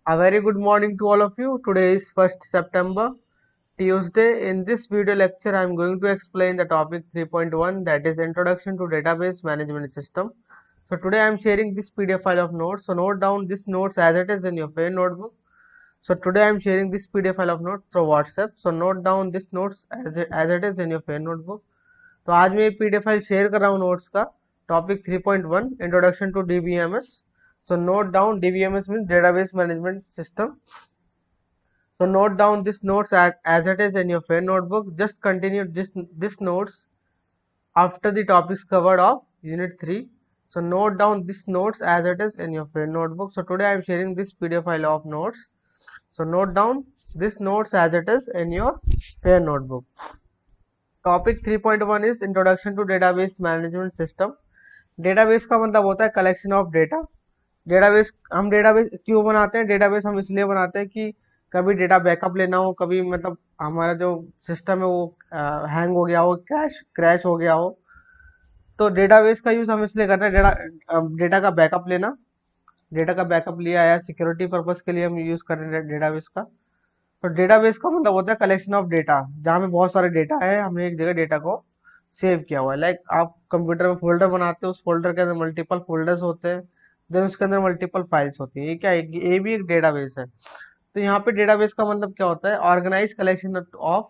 A very good morning to all of you. Today is 1st September, Tuesday. In this video lecture, I am going to explain the topic 3.1, that is Introduction to Database Management System. So today I am sharing this PDF file of notes. So note down this notes as it is in your pen notebook. So today I am sharing this PDF file of notes through WhatsApp. So note down this notes as it is in your pen notebook. तो आज मैं ये PDF file share कर रहा हूँ notes का topic 3.1 introduction to DBMS. So note down DBMS means database management system. So note down this notes as it is in your fair notebook. Just continue this notes after the topics covered of unit 3. So note down this notes as it is in your fair notebook. So today I am sharing this PDF file of notes. So note down this notes as it is in your fair notebook. Topic 3.1 is introduction to database management system. Database का मतलब होता है collection of data. Database क्यों बनाते हैं? Database हम इसलिए बनाते हैं कि कभी डेटा बैकअप लेना हो, कभी मतलब हमारा जो सिस्टम है वो हैंग हो गया हो, क्रैश हो गया हो, तो डेटाबेस का यूज हम इसलिए करते हैं. डेटा का बैकअप लेना, डेटा का बैकअप लिया या सिक्योरिटी पर्पज के लिए हम यूज कर रहे हैं डेटाबेस का. तो डेटाबेस का मतलब होता है कलेक्शन ऑफ डेटा, जहाँ पे बहुत सारे डेटा है, हमने एक जगह डेटा को सेव किया हुआ है. लाइक आप कंप्यूटर में फोल्डर बनाते हो, उस फोल्डर के अंदर मल्टीपल फोल्डर्स होते हैं, देन उसके अंदर मल्टीपल फाइल्स होती है. ये क्या है? ये भी एक डेटाबेस है. तो यहाँ पे डेटाबेस का मतलब क्या होता है? Organise collection of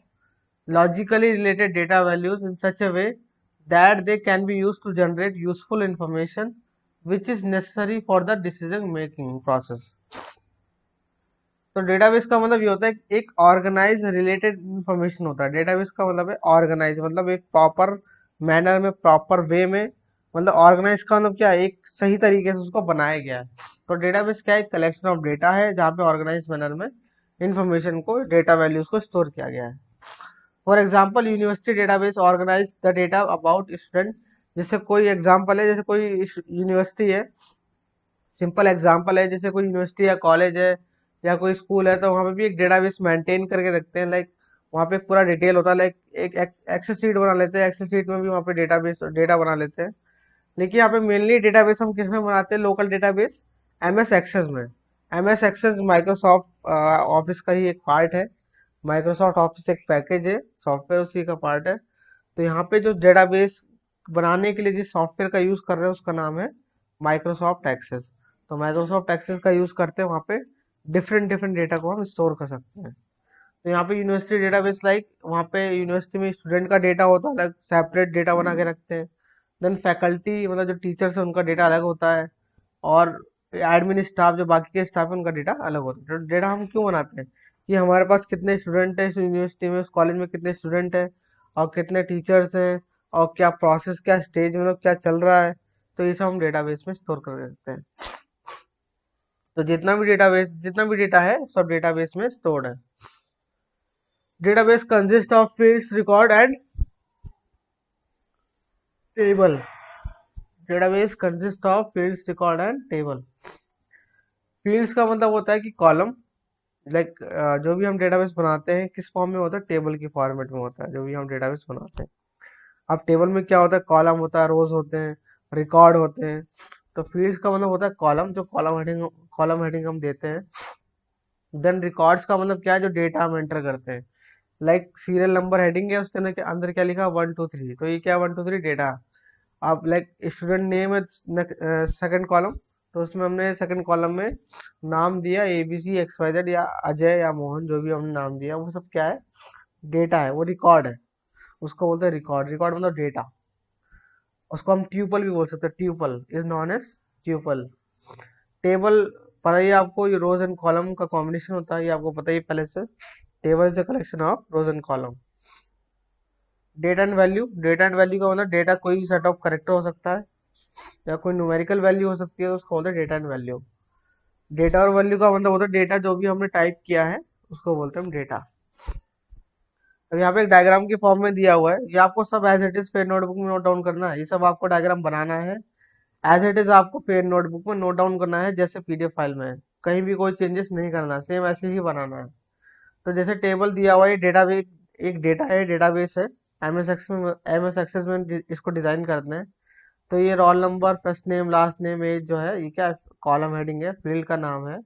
logically related data values in such a way that they can be use to generate useful information which is necessary for the decision making process. तो डेटाबेस का मतलब ये होता है कि एक ऑर्गेनाइज रिलेटेड इंफॉर्मेशन होता है. डेटाबेस का मतलब है ऑर्गेनाइज, मतलब एक प्रॉपर मैनर में, प्रॉपर वे में, मतलब ऑर्गेनाइज का मतलब क्या है? एक सही तरीके से उसको बनाया गया है. तो डेटाबेस क्या है? कलेक्शन ऑफ डेटा है जहाँ पे ऑर्गेनाइज मैनर में इंफॉर्मेशन को, डेटा वैल्यूज को स्टोर किया गया है. For example university database organise the data about student. जैसे कोई एग्जाम्पल है, जैसे कोई यूनिवर्सिटी है, सिंपल एग्जाम्पल है, जैसे कोई यूनिवर्सिटी या कॉलेज है या कोई स्कूल है, तो वहाँ पे भी एक डेटाबेस मेंटेन करके रखते हैं. लाइक वहाँ पे पूरा डिटेल होता है. लाइक एक एक्सेल शीट बना लेते हैं, एक्सेल शीट में भी वहाँ पे डेटा बना लेते हैं. लेकिन यहाँ पे मेनली डेटाबेस हम किस में बनाते हैं? लोकल डेटाबेस एमएस एक्सेस में. एमएस एक्सेस माइक्रोसॉफ्ट ऑफिस का ही एक पार्ट है. माइक्रोसॉफ्ट ऑफिस एक पैकेज है, सॉफ्टवेयर उसी का पार्ट है. तो यहाँ पे जो डेटाबेस बनाने के लिए जिस सॉफ्टवेयर का यूज कर रहे हैं उसका नाम है माइक्रोसॉफ्ट एक्सेस. तो माइक्रोसॉफ्ट एक्सेस का यूज करते हैं, वहाँ पे डिफरेंट डिफरेंट डेटा को हम स्टोर कर सकते हैं. तो यहाँ पे यूनिवर्सिटी डेटाबेस, लाइक वहाँ पे यूनिवर्सिटी में स्टूडेंट का डेटा होता है, अलग सेपरेट डेटा बना के रखते हैं. देन फैकल्टी, मतलब जो टीचर्स है उनका डेटा अलग होता है, और एडमिन स्टाफ, जो बाकी के स्टाफ है उनका डेटा अलग होता है. तो डेटा हम क्यों बनाते हैं? कि हमारे पास कितने स्टूडेंट है इस यूनिवर्सिटी में, उस कॉलेज में कितने स्टूडेंट है, और कितने टीचर्स हैं, और क्या प्रोसेस, क्या स्टेज, मतलब क्या चल रहा है. तो ये सब हम डेटाबेस में स्टोर कर रखते हैं. तो जितना भी डेटा है सब डेटाबेस में स्टोर्ड है. Database consist of fields, record and table. Database consist of fields, record and table. Fields का मतलब होता है कि कॉलम. लाइक जो भी हम डेटाबेस बनाते हैं किस फॉर्म में होता है? टेबल की फॉर्मेट में होता है जो भी हम डेटाबेस बनाते हैं. अब टेबल में क्या होता है? कॉलम होता है, रोज होते हैं, रिकॉर्ड होते हैं. तो फील्ड्स का मतलब होता है कॉलम, जो कॉलम हेडिंग हम देते हैं. देन रिकॉर्ड्स का मतलब क्या है? जो डेटा हम एंटर करते हैं. लाइक सीरियल नंबर हेडिंग है, उसके अंदर अंदर क्या लिखा? 1 2 3. तो ये क्या? 1 2 3 डेटा. अब लाइक स्टूडेंट नेम है सेकंड कॉलम, तो उसमें हमने सेकंड कॉलम में नाम दिया ABCXYZ, या अजय या मोहन, जो भी हमने नाम दिया वो सब क्या है? डेटा है, वो रिकॉर्ड है. उसको बोलते हैं रिकॉर्ड. रिकॉर्ड मतलब डेटा. उसको हम ट्यूपल भी बोल सकते हैं. Tuple is known as tuple. Table पता ही है आपको, ये रोज एंड कॉलम का कॉम्बिनेशन होता है, ये आपको पता ही पहले से. Table is a collection of rows and column. Data and value. Data and value का मतलब डेटा कोई भी सेट ऑफ करेक्टर हो सकता है, या कोई न्यूमेरिकल वैल्यू हो सकती है, तो उसको बोलते हैं डेटा एंड वैल्यू. डेटा और वैल्यू का मतलब होता है डेटा जो भी हमने टाइप किया है उसको बोलते हैं हम डेटा. अब यहाँ पे एक डायग्राम की फॉर्म में दिया हुआ है, ये आपको सब as it is pen notebook में नोट डाउन करना है. ये सब आपको डायग्राम बनाना है एज इट इज, आपको पेन नोटबुक में नोट डाउन करना है जैसे PDF फाइल में है. कहीं भी कोई चेंजेस नहीं करना, सेम ऐसे ही बनाना है. तो जैसे टेबल दिया हुआ है, डेटा एक डेटा है, डेटाबेस है. एमएस एक्सेस में इसको डिजाइन करते हैं. तो ये roll number, first name, last name, age जो है, ये क्या? कॉलम हेडिंग है, फील्ड का नाम है.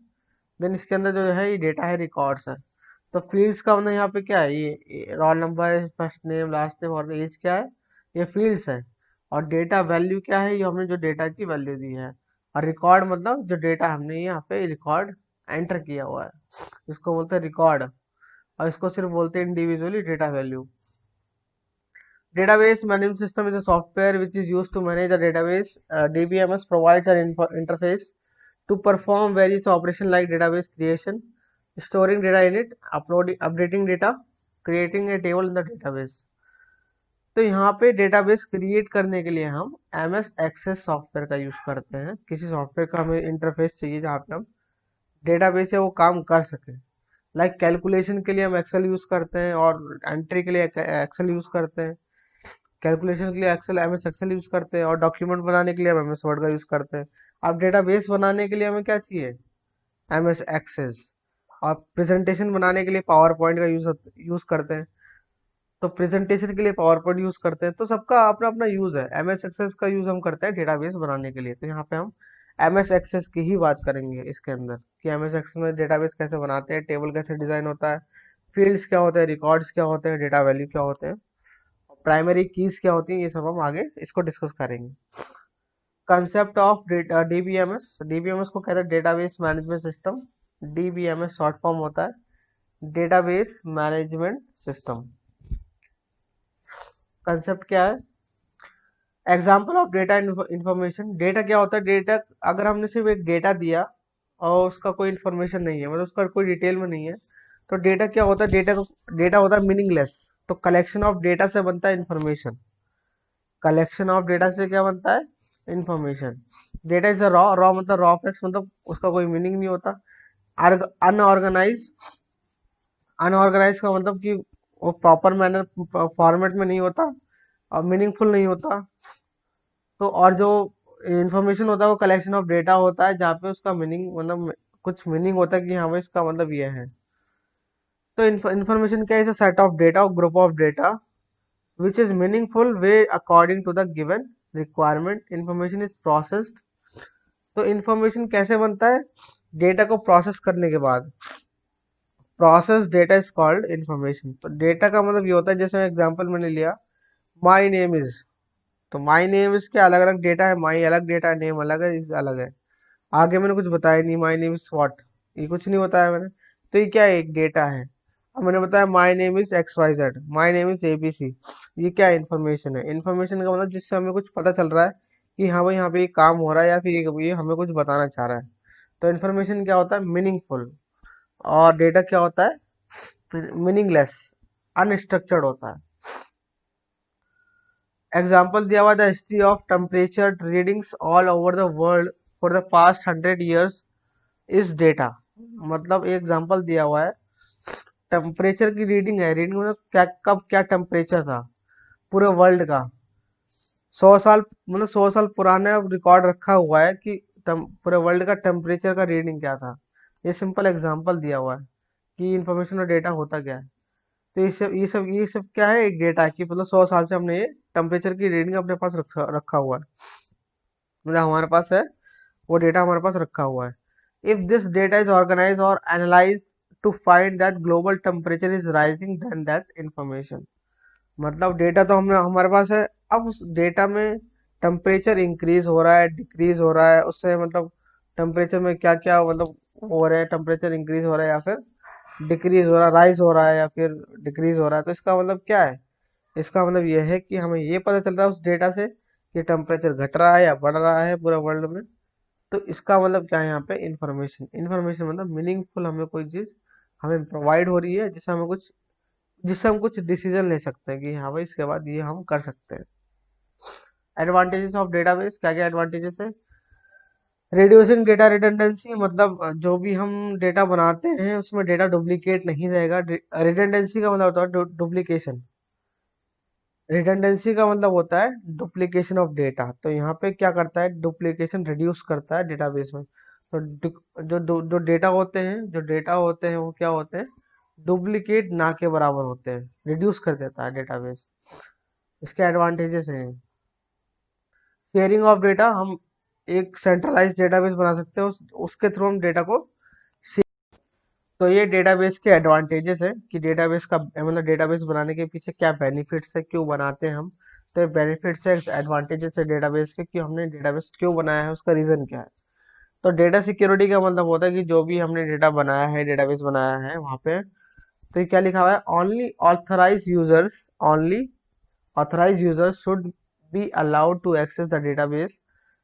देन इसके अंदर जो है ये डेटा है, रिकॉर्ड्स है। तो फील्ड्स का मतलब यहाँ पे क्या है, ये roll number, first name, last name और एज क्या है, ये फील्ड्स है। और डेटा वैल्यू क्या है, ये हमने जो डेटा की वैल्यू दी है। और रिकॉर्ड मतलब जो डेटा हमने यहाँ पे रिकॉर्ड एंटर किया हुआ है, इसको बोलते हैं रिकॉर्ड। और इसको सिर्फ बोलते हैं individually data value. Database management system is a software which is used to manage a database. DBMS provides an interface to perform various operations like database creation, storing data in it, updating data, creating a table in the database. तो यहाँ पे database create करने के लिए हम MS Access software का use करते हैं। किसी सॉफ्टवेयर का हमें इंटरफेस चाहिए जहाँ पे हम डेटाबेस से वो काम कर सके। लाइक कैलकुलेशन के लिए हम एक्सेल यूज करते हैं, और एंट्री के लिए एक्सेल यूज करते हैं। कैलकुलेशन के लिए एक्सेल MS एक्सेल यूज करते हैं, और डॉक्यूमेंट बनाने के लिए हम MS वर्ड का यूज करते हैं। अब डेटाबेस बनाने के लिए हमें क्या चाहिए, MS एक्सेस। और प्रेजेंटेशन बनाने के लिए पावर पॉइंट का यूज करते हैं। तो प्रेजेंटेशन के लिए पावर पॉइंट यूज करते हैं। तो सबका अपना अपना यूज है। MS एक्सेस का यूज हम करते हैं डेटाबेस बनाने के लिए। तो यहाँ पे हम MS एक्सेस की ही बात करेंगे इसके अंदर, कि MS एक्सेस में डेटाबेस कैसे बनाते हैं, टेबल कैसे डिजाइन होता है, फील्ड्स क्या होते हैं, रिकॉर्ड्स क्या होते हैं, डेटा वैल्यू क्या होते हैं, प्राइमरी कीज क्या होती हैं, ये सब हम आगे इसको डिस्कस करेंगे। कंसेप्ट ऑफ डीबीएमएस, डीबीएमएस को कहते हैं database management system. DBMS short form होता है डेटाबेस मैनेजमेंट सिस्टम। कंसेप्ट क्या है, example of data information. Data क्या होता है, डेटा अगर हमने सिर्फ एक डेटा दिया और उसका कोई इन्फॉर्मेशन नहीं है, मतलब उसका कोई डिटेल में नहीं है, तो डेटा क्या होता है, डेटा होता है मीनिंगलेस। तो कलेक्शन ऑफ डेटा से बनता है इन्फॉर्मेशन। कलेक्शन ऑफ डेटा से क्या बनता है, information. Data is a raw, raw मतलब रॉ फैक्ट्स, मतलब उसका कोई मीनिंग नहीं होता। अनऑर्गेनाइज, अनऑर्गेनाइज का मतलब कि वो प्रॉपर मैनर फॉर्मेट में नहीं होता और मीनिंगफुल नहीं होता। तो और जो इंफॉर्मेशन होता है वो कलेक्शन ऑफ डेटा होता है, जहाँ पे उसका मीनिंग मतलब कुछ मीनिंग होता है कि हाँ भाई इसका मतलब ये है। तो इंफॉर्मेशन क्या है, सेट ऑफ डेटा और group of data which is meaningful way according to the given requirement. Information is processed. तो इंफॉर्मेशन कैसे बनता है, डेटा को प्रोसेस करने के बाद। Process data is called information. तो डेटा का मतलब ये होता है, जैसे एग्जांपल मैंने लिया माई नेम इज, तो माई नेम इज के अलग अलग डेटा है, माई अलग डेटा है, नेम अलग है, इज अलग है। आगे मैंने कुछ बताया नहीं, माई नेम इज व्हाट, ये कुछ नहीं बताया मैंने। तो ये क्या है, एक डेटा है। अब मैंने बताया my name is XYZ, my name is ABC, ये क्या इन्फॉर्मेशन है। इन्फॉर्मेशन का मतलब जिससे हमें कुछ पता चल रहा है कि हाँ भाई यहाँ पे ये काम हो रहा है, या फिर ये हमें कुछ बताना चाह रहा है। तो इन्फॉर्मेशन क्या होता है, मीनिंगफुल। और डेटा क्या होता है, मीनिंगलेस, अनस्ट्रक्चर्ड होता है। एग्जाम्पल दिया हुआ, the history of temperature readings all over the world for the past 100 years इस डेटा। मतलब एक एग्जांपल दिया हुआ है, टेम्परेचर की रीडिंग है, रीडिंग मतलब क्या, कब क्या टेम्परेचर था पूरे वर्ल्ड का। 100 साल, मतलब 100 साल पुराना रिकॉर्ड रखा हुआ है कि पूरे वर्ल्ड का टेम्परेचर का रीडिंग क्या था। ये सिंपल एग्जांपल दिया हुआ है कि इंफॉर्मेशन और डेटा होता क्या है। तो ये सब क्या है, एक डेटा है कि मतलब 100 साल से हमने ये टेम्परेचर की रीडिंग अपने पास रखा हुआ है, मतलब हमारे पास है, वो डेटा हमारे पास रखा हुआ है। If this data is organise और analyse to find that global temperature is rising then that information. मतलब डेटा तो हमने हमारे पास है, अब उस डेटा में टेम्परेचर इंक्रीज हो रहा है, डिक्रीज हो रहा है, उससे मतलब टेम्परेचर में क्या क्या मतलब हो रहा है, टेम्परेचर इंक्रीज हो रहा है या फिर डिक्रीज हो रहा है, राइज हो रहा है या फिर डिक्रीज हो रहा है। तो इसका मतलब क्या है, इसका मतलब यह है कि हमें ये पता चल रहा है उस डेटा से कि टेम्परेचर घट रहा है या बढ़ रहा है पूरा वर्ल्ड में। तो इसका मतलब क्या है, यहाँ पे इंफॉर्मेशन। इंफॉर्मेशन मतलब मीनिंगफुल, हमें कोई चीज हमें प्रोवाइड हो रही है जिससे हम कुछ डिसीजन ले सकते हैं कि हाँ भाई इसके बाद ये हम कर सकते हैं। एडवांटेजेस ऑफ डेटाबेस, क्या क्या एडवांटेजेस है, रिड्यूसिंग डेटा रिडंडेंसी, मतलब जो भी हम डेटा बनाते हैं उसमें डेटा डुप्लीकेट नहीं रहेगा। रिडंडेंसी का मतलब होता है डुप्लीकेशन, रिडंडेंसी का मतलब होता है डुप्लीकेशन ऑफ डेटा। तो यहाँ पे क्या करता है, डुप्लीकेशन रिड्यूस करता है डेटाबेस में। तो जो डेटा होते हैं वो क्या होते हैं, डुप्लीकेट ना के बराबर होते हैं, रिड्यूस कर देता है डेटाबेस। इसके एडवांटेजेस हैं, शेयरिंग ऑफ डेटा, हम एक सेंट्रलाइज डेटाबेस बना सकते हैं, उसके थ्रू हम डेटा को तो ये डेटाबेस के एडवांटेजेस है कि डेटाबेस का मतलब डेटाबेस बनाने के पीछे क्या बेनिफिट्स है, क्यों बनाते हैं हम। तो ये बेनिफिट्स है, एडवांटेजेस है डेटाबेस के कि हमने डेटाबेस क्यों बनाया है, उसका रीजन क्या है। तो डेटा सिक्योरिटी का मतलब होता है कि जो भी हमने डेटा बनाया है, डेटाबेस बनाया है वहाँ पे, तो ये क्या लिखा हुआ है, only authorized users should be allowed to access the database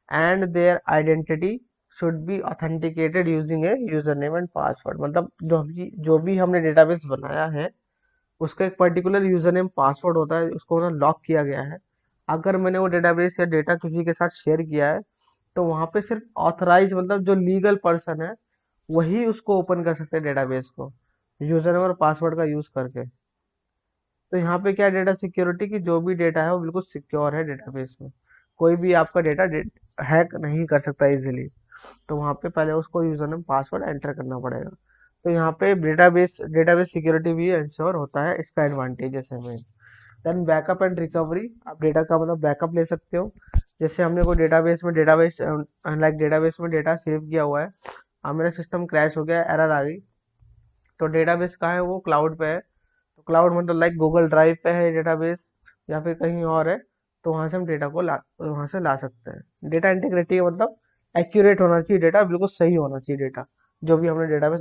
and their identity should be authenticated using a username and password। मतलब जो भी हमने डेटाबेस बनाया है उसका एक पर्टिकुलर यूजर नेम पासवर्ड होता है, उसको ना लॉक किया गया है। अगर मैंने वो डेटाबेस या डेटा किसी के साथ शेयर किया है तो वहां पे सिर्फ ऑथराइज मतलब जो लीगल पर्सन है वही उसको ओपन कर सकते हैं डेटाबेस को, यूजर नेम और पासवर्ड का यूज करके। तो यहाँ पे क्या डेटा सिक्योरिटी की, जो भी डेटा है वो बिल्कुल सिक्योर है डेटाबेस में, कोई भी आपका डेटा हैक नहीं कर सकता इजीली। तो वहाँ पे पहले उसको यूजर नेम पासवर्ड एंटर करना पड़ेगा। तो यहाँ पे डेटाबेस डेटाबेस सिक्योरिटी भी इंश्योर होता है, इसका एडवांटेजेस है main. Then backup and recovery, आप डेटा का मतलब बैकअप ले सकते हो। जैसे हमने कोई डेटाबेस में डेटा सेव किया हुआ है, अब मेरा सिस्टम क्रैश हो गया, एरर आ गई, तो डेटाबेस कहाँ है, वो क्लाउड पे है। तो क्लाउड मतलब लाइक गूगल ड्राइव पे है डेटाबेस या फिर कहीं और है, तो वहां से हम डेटा को वहां से ला सकते हैं। डेटा इंटीग्रिटी मतलब एक्यूरेट होना चाहिए डेटा, बिल्कुल सही होना चाहिए डेटा, जो भी हमने डेटाबेस